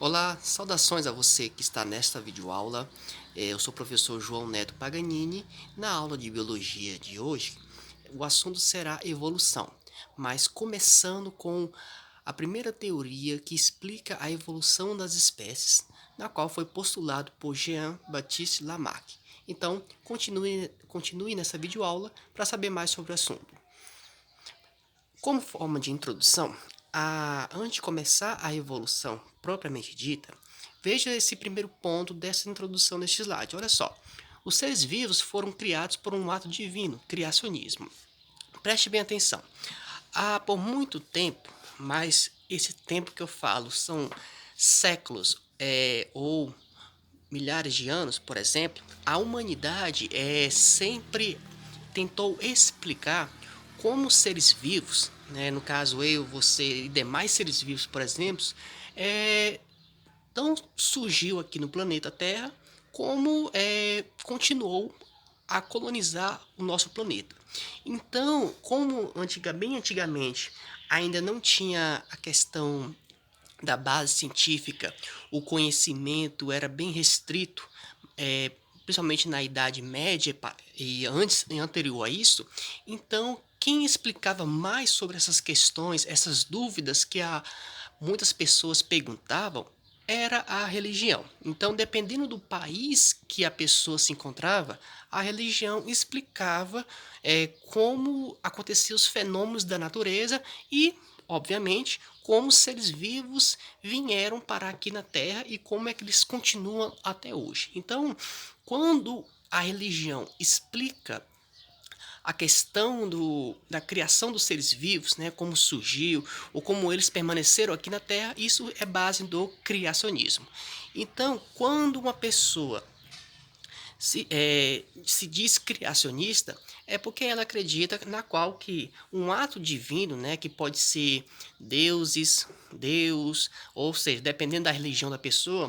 Olá, saudações a você que está nesta videoaula. Eu sou o professor João Neto Paganini. Na aula de biologia de hoje, o assunto será evolução, mas começando com a primeira teoria que explica a evolução das espécies, na qual foi postulado por Jean-Baptiste Lamarck. Então, continue nessa videoaula para saber mais sobre o assunto. Como forma de introdução, antes de começar a evolução propriamente dita, veja esse primeiro ponto dessa introdução neste slide. Olha só, os seres vivos foram criados por um ato divino, criacionismo. Preste bem atenção. Há por muito tempo, mas esse tempo que eu falo são séculos ou milhares de anos, por exemplo, a humanidade sempre tentou explicar como seres vivos, né, no caso eu, você e demais seres vivos, por exemplo, não surgiu aqui no planeta Terra, como continuou a colonizar o nosso planeta. Então, como bem antigamente ainda não tinha a questão da base científica, o conhecimento era bem restrito, principalmente na Idade Média e antes e anterior a isso. Então, quem explicava mais sobre essas questões, essas dúvidas que muitas pessoas perguntavam, era a religião. Então, dependendo do país que a pessoa se encontrava, a religião explicava como aconteciam os fenômenos da natureza e, obviamente, como os seres vivos vieram parar aqui na Terra e como é que eles continuam até hoje. Então, quando a religião explica a questão da criação dos seres vivos, né, como surgiu, ou como eles permaneceram aqui na Terra, isso é base do criacionismo. Então, quando uma pessoa se diz criacionista, é porque ela acredita na qual que um ato divino, né, que pode ser Deus, ou seja, dependendo da religião da pessoa,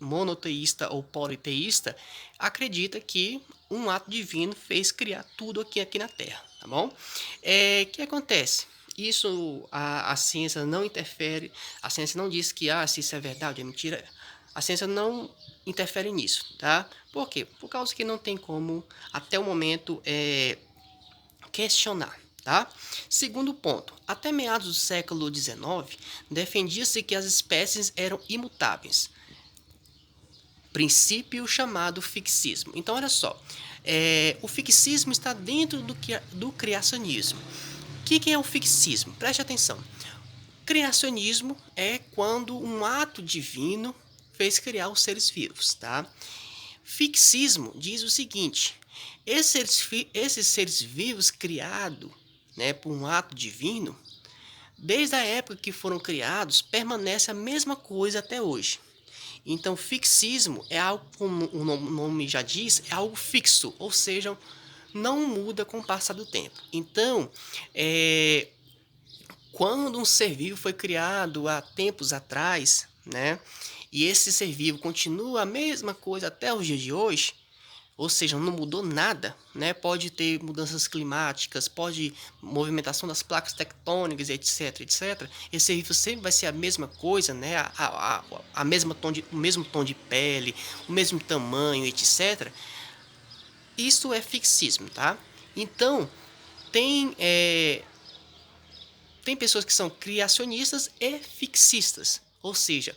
monoteísta ou politeísta, acredita que um ato divino fez criar tudo aqui na Terra, tá bom? O que acontece? Isso a ciência não interfere, a ciência não diz que se isso é verdade ou é mentira, a ciência não interfere nisso, tá? Por quê? Por causa que não tem como, até o momento, questionar, tá? Segundo ponto, até meados do século XIX, defendia-se que as espécies eram imutáveis, princípio chamado fixismo. Então, olha só, o fixismo está dentro do criacionismo. O que é o fixismo? Preste atenção. Criacionismo é quando um ato divino fez criar os seres vivos, tá? Fixismo diz o seguinte: esses seres vivos criados, né, por um ato divino, desde a época que foram criados, permanece a mesma coisa até hoje. Então, fixismo é algo, como o nome já diz, é algo fixo, ou seja, não muda com o passar do tempo. Então, quando um ser vivo foi criado há tempos atrás, né, e esse ser vivo continua a mesma coisa até os dias de hoje, ou seja, não mudou nada, né? Pode ter mudanças climáticas, pode movimentação das placas tectônicas, etc, etc. Esse ser vivo sempre vai ser a mesma coisa, né? A mesma o mesmo tom de pele, o mesmo tamanho, etc. Isso é fixismo, tá? Então, tem tem pessoas que são criacionistas e fixistas, ou seja,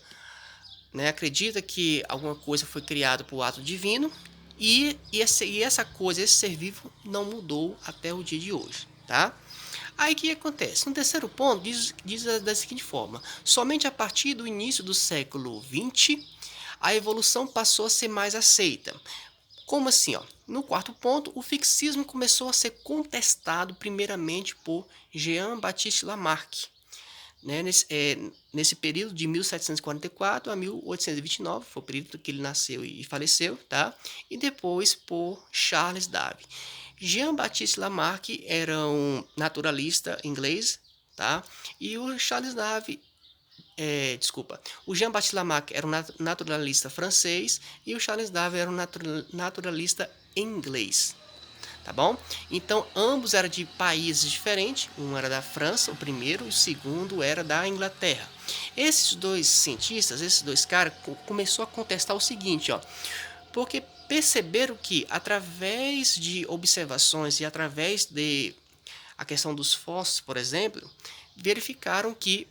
né, acredita que alguma coisa foi criada por ato divino e essa coisa, esse ser vivo, não mudou até o dia de hoje, tá? Aí o que acontece? No terceiro ponto, diz da seguinte forma: somente a partir do início do século XX, a evolução passou a ser mais aceita. Como assim? Ó? No quarto ponto, o fixismo começou a ser contestado primeiramente por Jean-Baptiste Lamarck, né, nesse período de 1744 a 1829, foi o período que ele nasceu e faleceu, tá? E depois por Charles Darwin. Jean-Baptiste Lamarck era um naturalista inglês, tá? E o Charles Darwin, o Jean-Baptiste Lamarck era um naturalista francês e o Charles Darwin era um naturalista inglês, tá bom? Então, ambos eram de países diferentes, um era da França, o primeiro, e o segundo era da Inglaterra. Esses dois cientistas, esses dois caras, começou a contestar o seguinte, ó, porque perceberam que através de observações e através de a questão dos fósseis, por exemplo, verificaram que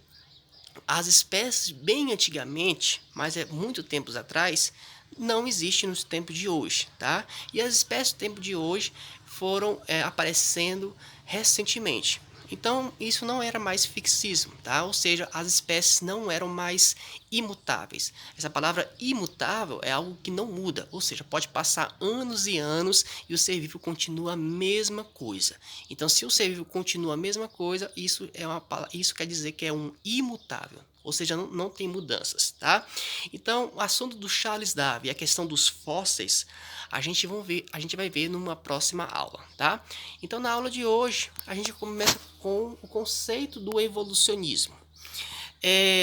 as espécies bem antigamente, mas é muito tempos atrás, não existem nos tempos de hoje, tá? E as espécies do tempo de hoje foram aparecendo recentemente. Então, isso não era mais fixismo, tá? Ou seja, as espécies não eram mais imutáveis. Essa palavra imutável é algo que não muda, ou seja, pode passar anos e anos e o ser vivo continua a mesma coisa. Então, se o ser vivo continua a mesma coisa, isso quer dizer que é um imutável. Ou seja, não tem mudanças, tá? Então, o assunto do Charles Darwin e a questão dos fósseis, a gente vai ver numa próxima aula, tá? Então, na aula de hoje, a gente começa com o conceito do evolucionismo.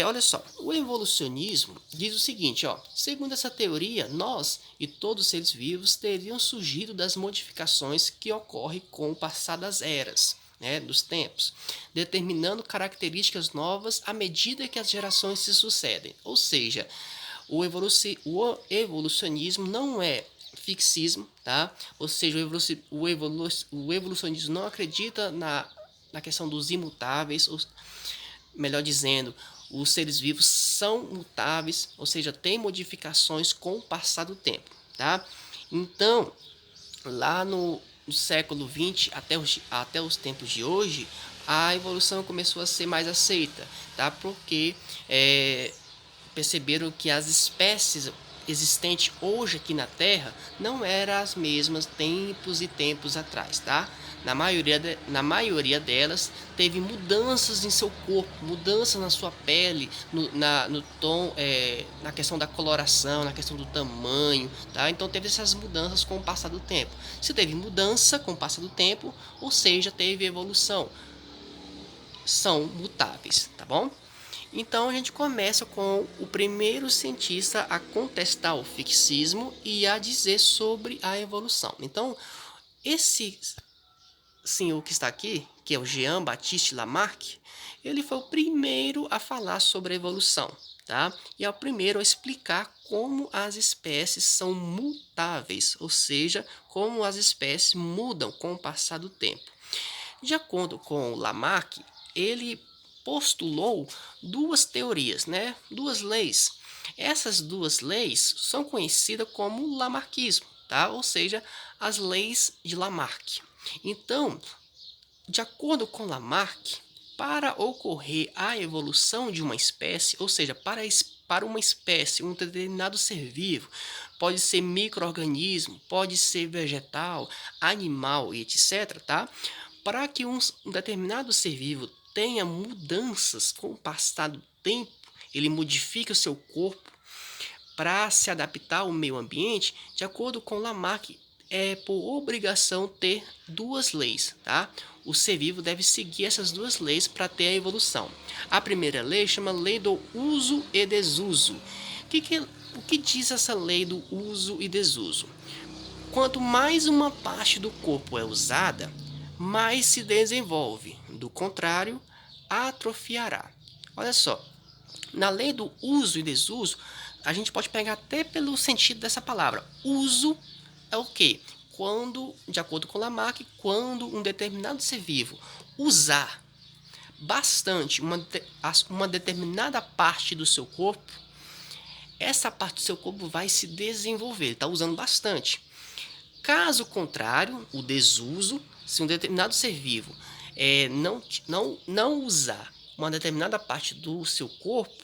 Olha só, o evolucionismo diz o seguinte, ó, segundo essa teoria, nós e todos os seres vivos teriam surgido das modificações que ocorrem com o passar das eras, né, dos tempos, determinando características novas à medida que as gerações se sucedem. Ou seja, o evolucionismo não é fixismo, tá? Ou seja, o evolucionismo não acredita na questão dos imutáveis, ou melhor dizendo, os seres vivos são mutáveis, ou seja, tem modificações com o passar do tempo, tá? Então, lá no século XX até os tempos de hoje, a evolução começou a ser mais aceita, tá? Porque perceberam que as espécies existentes hoje aqui na Terra não eram as mesmas tempos e tempos atrás, tá? Na maioria delas teve mudanças em seu corpo, mudanças na sua pele, no tom, na questão da coloração, na questão do tamanho, tá? Então teve essas mudanças com o passar do tempo. Se teve mudança com o passar do tempo, ou seja, teve evolução, são mutáveis, tá bom? Então a gente começa com o primeiro cientista a contestar o fixismo e a dizer sobre a evolução. Então, esse senhor que está aqui, que é o Jean-Baptiste Lamarck, ele foi o primeiro a falar sobre a evolução, tá? E é o primeiro a explicar como as espécies são mutáveis, ou seja, como as espécies mudam com o passar do tempo. De acordo com Lamarck, ele postulou duas teorias, né? Duas leis. Essas duas leis são conhecidas como Lamarckismo, tá? Ou seja, as leis de Lamarck. Então, de acordo com Lamarck, para ocorrer a evolução de uma espécie, ou seja, para uma espécie, um determinado ser vivo, pode ser micro-organismo, pode ser vegetal, animal e etc., tá? Para que um determinado ser vivo tenha mudanças com o passar do tempo, ele modifica o seu corpo para se adaptar ao meio ambiente, de acordo com Lamarck, é por obrigação ter duas leis, tá? O ser vivo deve seguir essas duas leis para ter a evolução. A primeira lei chama lei do uso e desuso. O que diz essa lei do uso e desuso? Quanto mais uma parte do corpo é usada, mais se desenvolve. Do contrário, atrofiará. Olha só, na lei do uso e desuso, a gente pode pegar até pelo sentido dessa palavra. Uso é o quê? Quando, de acordo com Lamarck, quando um determinado ser vivo usar bastante uma determinada parte do seu corpo, essa parte do seu corpo vai se desenvolver, ele está usando bastante. Caso contrário, o desuso, se um determinado ser vivo não usar uma determinada parte do seu corpo,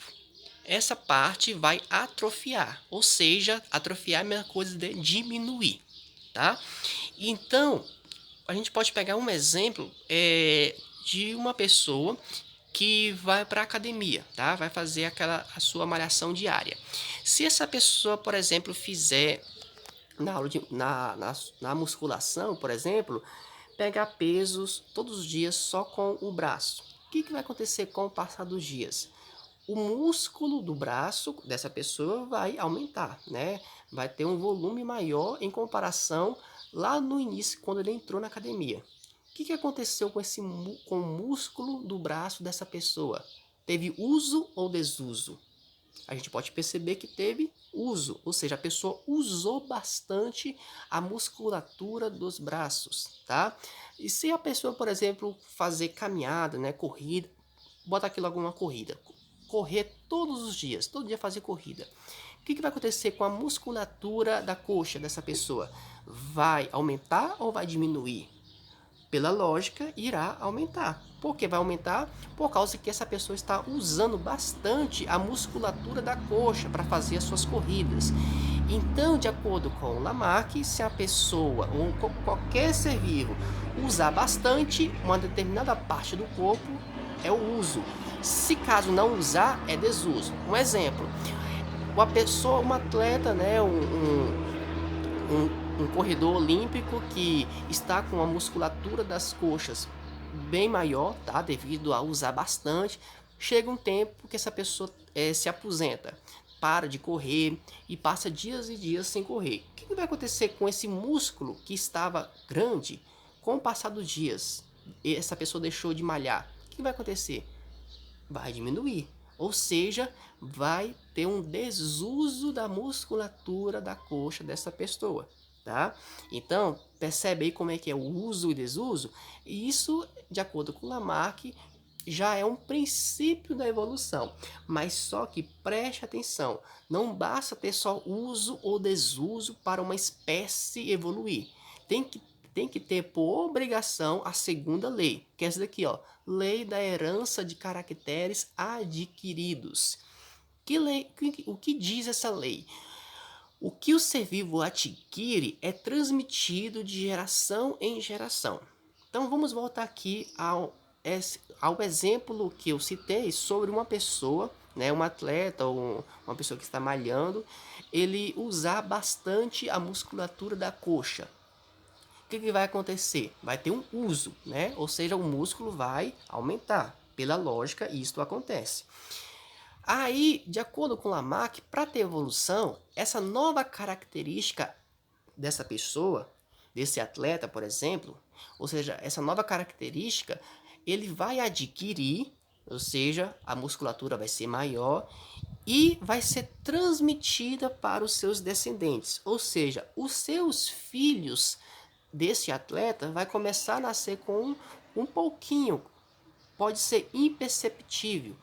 essa parte vai atrofiar, ou seja, atrofiar é a mesma coisa de diminuir, tá? Então, a gente pode pegar um exemplo de uma pessoa que vai para a academia, tá? Vai fazer a sua malhação diária. Se essa pessoa, por exemplo, fizer na musculação, por exemplo, pegar pesos todos os dias só com o braço. O que vai acontecer com o passar dos dias? O músculo do braço dessa pessoa vai aumentar, né? Vai ter um volume maior em comparação lá no início, quando ele entrou na academia. O que aconteceu com com o músculo do braço dessa pessoa? Teve uso ou desuso? A gente pode perceber que teve uso, ou seja, a pessoa usou bastante a musculatura dos braços, tá? E se a pessoa, por exemplo, fazer caminhada, né, corrida, bota aqui logo uma corrida, correr todos os dias, todo dia fazer corrida. O que vai acontecer com a musculatura da coxa dessa pessoa? Vai aumentar ou vai diminuir? Pela lógica, irá aumentar. Por que vai aumentar? Por causa que essa pessoa está usando bastante a musculatura da coxa para fazer as suas corridas. Então, de acordo com o Lamarck, se a pessoa ou qualquer ser vivo usar bastante uma determinada parte do corpo, é o uso. Se caso não usar, é desuso. Um exemplo, uma pessoa, um atleta, né, um corredor olímpico que está com a musculatura das coxas bem maior, tá? Devido a usar bastante, chega um tempo que essa pessoa se aposenta, para de correr e passa dias e dias sem correr. O que vai acontecer com esse músculo que estava grande com o passar dos dias? Essa pessoa deixou de malhar. O que vai acontecer? Vai diminuir, ou seja, vai ter um desuso da musculatura da coxa dessa pessoa, tá? Então, percebe aí como é que é o uso e desuso? E isso, de acordo com Lamarck, já é um princípio da evolução, mas só que preste atenção, não basta ter só uso ou desuso para uma espécie evoluir. Tem que ter por obrigação a segunda lei, que é essa daqui, ó, lei da herança de caracteres adquiridos. O que diz essa lei? O que o ser vivo adquire é transmitido de geração em geração. Então vamos voltar aqui ao exemplo que eu citei sobre uma pessoa, né, um atleta ou uma pessoa que está malhando, ele usar bastante a musculatura da coxa. O que vai acontecer? Vai ter um uso, né? Ou seja, o músculo vai aumentar. Pela lógica, isto acontece. Aí, de acordo com Lamarck, para ter evolução, essa nova característica dessa pessoa, desse atleta, por exemplo, ou seja, essa nova característica, ele vai adquirir, ou seja, a musculatura vai ser maior e vai ser transmitida para os seus descendentes, ou seja, os seus filhos desse atleta vai começar a nascer com um pouquinho, pode ser imperceptível,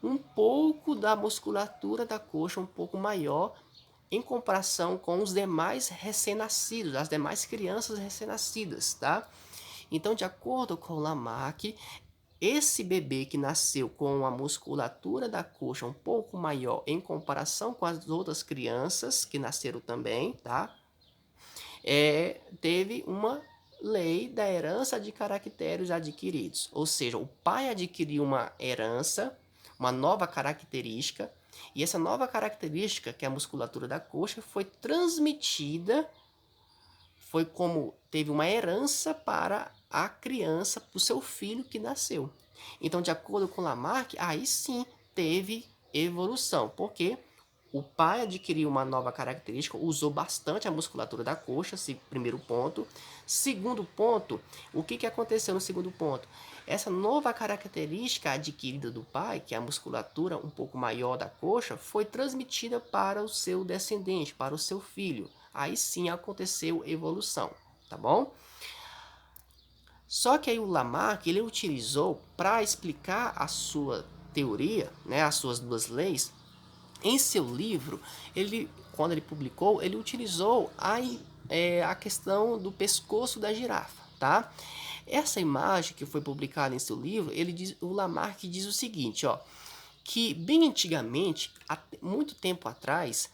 um pouco da musculatura da coxa um pouco maior em comparação com os demais recém-nascidos, as demais crianças recém-nascidas, tá? Então, de acordo com Lamarck, esse bebê que nasceu com a musculatura da coxa um pouco maior em comparação com as outras crianças que nasceram também, tá? Teve uma lei da herança de caracteres adquiridos. Ou seja, o pai adquiriu uma herança, uma nova característica, e essa nova característica, que é a musculatura da coxa, foi transmitida, foi como teve uma herança para a criança, para o seu filho que nasceu. Então, de acordo com Lamarck, aí sim teve evolução, porque o pai adquiriu uma nova característica, usou bastante a musculatura da coxa, esse primeiro ponto. Segundo ponto, o que aconteceu no segundo ponto? Essa nova característica adquirida do pai, que é a musculatura um pouco maior da coxa, foi transmitida para o seu descendente, para o seu filho. Aí sim aconteceu evolução, tá bom? Só que aí o Lamarck, ele utilizou para explicar a sua teoria, né, as suas duas leis. Em seu livro, quando ele publicou, ele utilizou a questão do pescoço da girafa, tá? Essa imagem que foi publicada em seu livro, o Lamarck diz o seguinte, ó, que bem antigamente, há muito tempo atrás,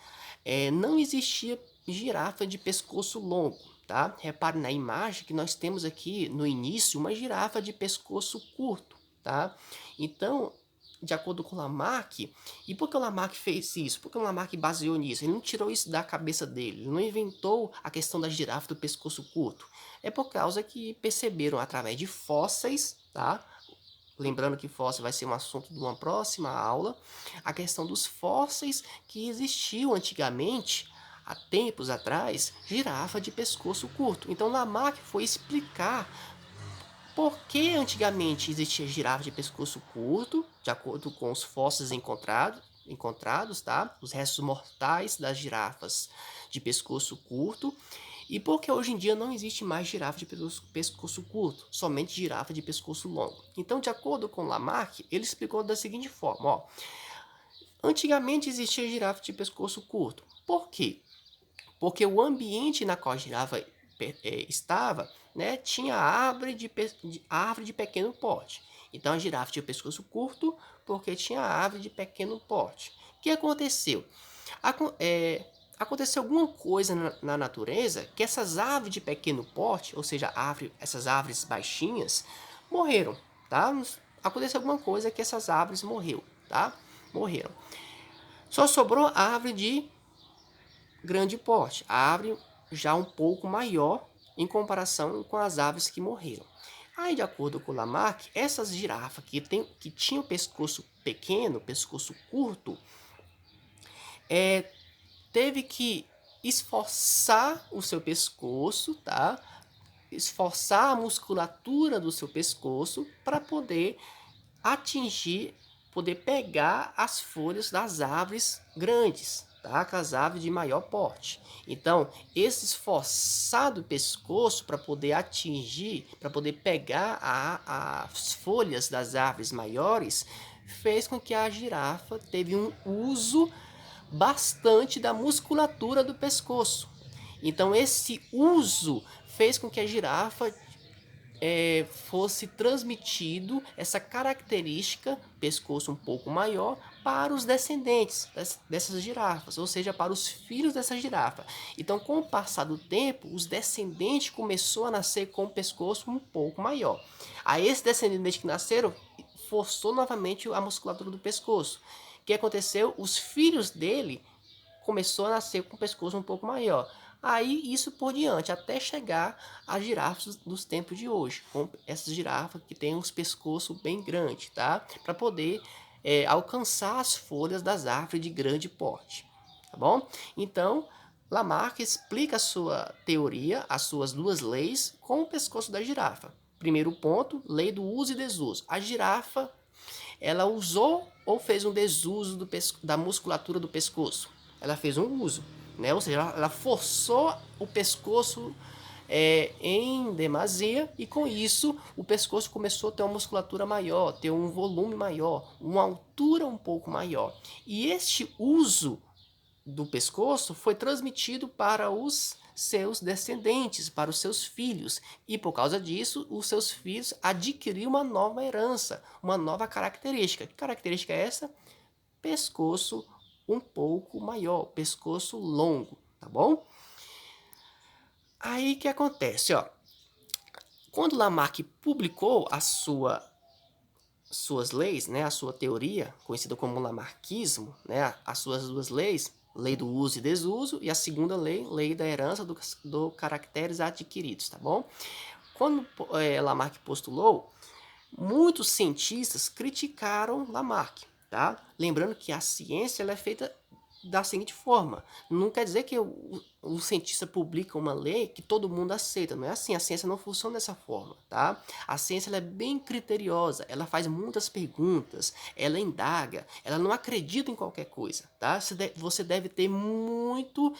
não existia girafa de pescoço longo, tá? Repare na imagem que nós temos aqui no início uma girafa de pescoço curto, tá? Então, de acordo com Lamarck, e por que o Lamarck fez isso? Por que o Lamarck baseou nisso? Ele não tirou isso da cabeça dele, ele não inventou a questão da girafa do pescoço curto. É por causa que perceberam através de fósseis, tá? Lembrando que fóssil vai ser um assunto de uma próxima aula, a questão dos fósseis que existiam antigamente há tempos atrás, girafa de pescoço curto. Então Lamarck foi explicar por que antigamente existia girafa de pescoço curto, de acordo com os fósseis encontrados, tá? Os restos mortais das girafas de pescoço curto. E por que hoje em dia não existe mais girafa de pescoço curto, somente girafa de pescoço longo. Então, de acordo com Lamarck, ele explicou da seguinte forma, ó. Antigamente existia girafa de pescoço curto. Por quê? Porque o ambiente na qual a girafa estava, né, tinha árvore de pequeno porte. Então a girafa tinha o pescoço curto porque tinha árvore de pequeno porte. O que aconteceu? Aconteceu alguma coisa na natureza que essas árvores de pequeno porte, ou seja, essas árvores baixinhas, morreram, tá? Aconteceu alguma coisa que essas árvores morreram. Só sobrou a árvore de grande porte, a árvore já um pouco maior em comparação com as aves que morreram. Aí, de acordo com Lamarck, essas girafas que tinham pescoço pequeno, pescoço curto, teve que esforçar o seu pescoço, tá? Esforçar a musculatura do seu pescoço para poder poder pegar as folhas das árvores grandes, tá? As árvores de maior porte. Então, esse esforçado pescoço para poder para poder pegar as folhas das árvores maiores, fez com que a girafa teve um uso bastante da musculatura do pescoço. Então, esse uso fez com que a girafa fosse transmitido essa característica, pescoço um pouco maior, para os descendentes dessas girafas, ou seja, para os filhos dessa girafa. Então, com o passar do tempo, os descendentes começou a nascer com o pescoço um pouco maior. Aí, esse descendente que nasceram forçou novamente a musculatura do pescoço. O que aconteceu? Os filhos dele começou a nascer com o pescoço um pouco maior. Aí isso por diante, até chegar às girafas dos tempos de hoje, com essas girafas que têm os pescoços bem grandes, tá? Para poder alcançar as folhas das árvores de grande porte, tá bom? Então, Lamarck explica a sua teoria, as suas duas leis, com o pescoço da girafa. Primeiro ponto, lei do uso e desuso. A girafa, ela usou ou fez um desuso da musculatura do pescoço? Ela fez um uso, né? Ou seja, ela forçou o pescoço em demasia e com isso o pescoço começou a ter uma musculatura maior, ter um volume maior, uma altura um pouco maior. E este uso do pescoço foi transmitido para os seus descendentes, para os seus filhos. E por causa disso, os seus filhos adquiriram uma nova herança, uma nova característica. Que característica é essa? Pescoço um pouco maior, pescoço longo, tá bom? Aí que acontece, ó. Quando Lamarck publicou suas leis, né, a sua teoria, conhecida como lamarquismo, né, as suas duas leis, lei do uso e desuso, e a segunda lei, lei da herança do caracteres adquiridos, tá bom? Quando Lamarck postulou, muitos cientistas criticaram Lamarck, tá? Lembrando que a ciência ela é feita da seguinte forma, não quer dizer que o cientista publica uma lei que todo mundo aceita, não é assim, a ciência não funciona dessa forma, tá? A ciência ela é bem criteriosa, ela faz muitas perguntas, ela indaga, ela não acredita em qualquer coisa, tá? Você deve ter muito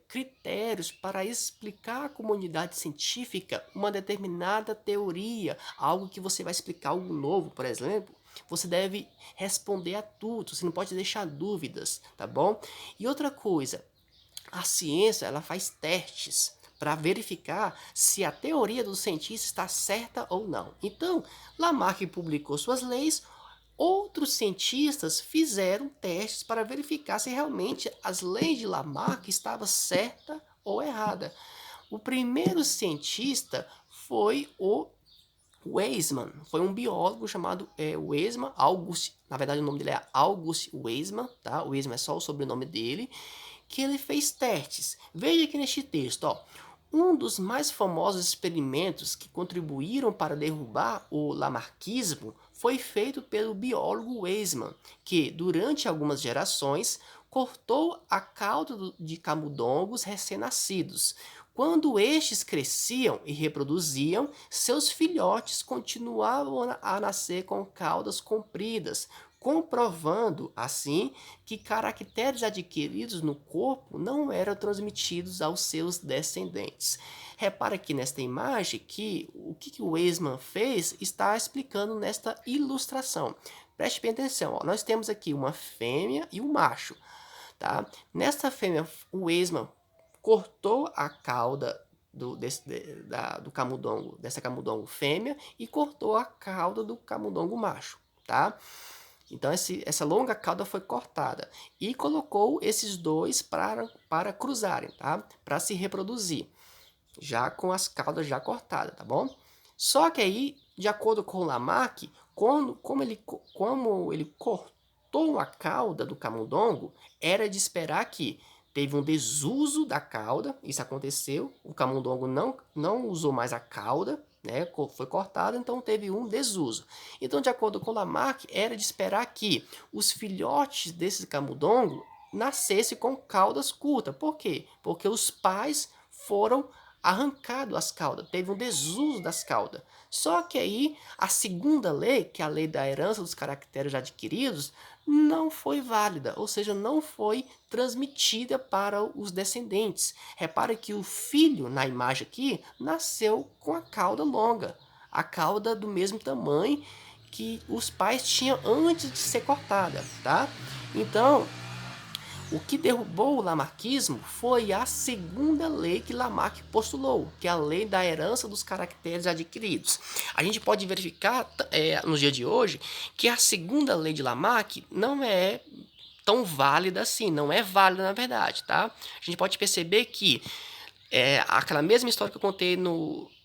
critérios para explicar à comunidade científica uma determinada teoria, algo que você vai explicar algo novo, por exemplo. Você deve responder a tudo, você não pode deixar dúvidas, tá bom? E outra coisa, a ciência ela faz testes para verificar se a teoria do cientista está certa ou não. Então, Lamarck publicou suas leis, outros cientistas fizeram testes para verificar se realmente as leis de Lamarck estavam certas ou erradas. O primeiro cientista foi o Weismann, foi um biólogo chamado Weismann, na verdade o nome dele é August Weismann, tá? O Weismann é só o sobrenome dele, que ele fez testes. Veja aqui neste texto, ó, um dos mais famosos experimentos que contribuíram para derrubar o lamarquismo foi feito pelo biólogo Weismann, que durante algumas gerações cortou a cauda de camundongos recém-nascidos. Quando estes cresciam e reproduziam, seus filhotes continuavam a nascer com caudas compridas, comprovando, assim, que caracteres adquiridos no corpo não eram transmitidos aos seus descendentes. Repara aqui nesta imagem que o que o Weismann fez está explicando nesta ilustração. Preste bem atenção, ó. Nós temos aqui uma fêmea e um macho. Tá? Nesta fêmea, o Weismann cortou a cauda do camundongo, dessa camundongo fêmea, e cortou a cauda do camundongo macho. Tá? Então, essa longa cauda foi cortada e colocou esses dois para cruzarem, tá? Para se reproduzir, já com as caudas já cortadas, tá bom? Só que aí, de acordo com o Lamarck, como ele cortou a cauda do camundongo, era de esperar que teve um desuso da cauda, isso aconteceu, o camundongo não usou mais a cauda, né, foi cortado, então teve um desuso. Então, de acordo com Lamarck, era de esperar que os filhotes desse camundongo nascessem com caudas curtas. Por quê? Porque os pais foram arrancado as caudas, teve um desuso das caudas. Só que aí a segunda lei, que é a lei da herança dos caracteres adquiridos, não foi válida, ou seja, não foi transmitida para os descendentes. Repare que o filho, na imagem aqui, nasceu com a cauda longa, a cauda do mesmo tamanho que os pais tinham antes de ser cortada, tá? Então, o que derrubou o lamarquismo foi a segunda lei que Lamarck postulou, que é a lei da herança dos caracteres adquiridos. A gente pode verificar no dia de hoje que a segunda lei de Lamarck não é tão válida assim, não é válida na verdade, tá? A gente pode perceber que aquela mesma história que eu contei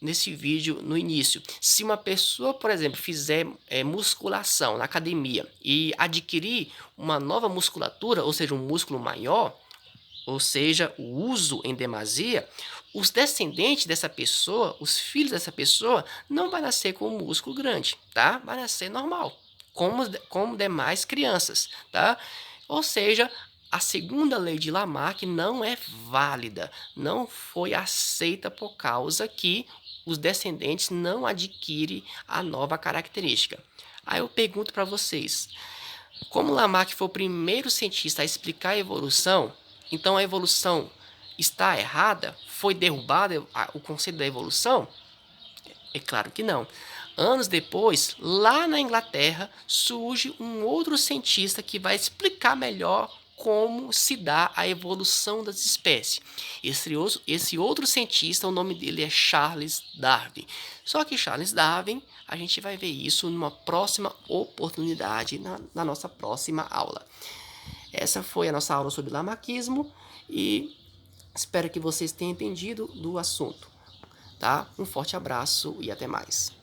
nesse vídeo no início. Se uma pessoa, por exemplo, fizer musculação na academia e adquirir uma nova musculatura, ou seja, um músculo maior, ou seja, o uso em demasia, os descendentes dessa pessoa, os filhos dessa pessoa, não vai nascer com um músculo grande, tá? Vai nascer normal, como demais crianças, tá? Ou seja, a segunda lei de Lamarck não é válida, não foi aceita por causa que os descendentes não adquirem a nova característica. Aí eu pergunto para vocês, como Lamarck foi o primeiro cientista a explicar a evolução, então a evolução está errada? Foi derrubado o conceito da evolução? É claro que não. Anos depois, lá na Inglaterra, surge um outro cientista que vai explicar melhor como se dá a evolução das espécies. Esse outro cientista, o nome dele é Charles Darwin. Só que Charles Darwin, a gente vai ver isso numa próxima oportunidade, na nossa próxima aula. Essa foi a nossa aula sobre lamarquismo e espero que vocês tenham entendido do assunto. Tá? Um forte abraço e até mais.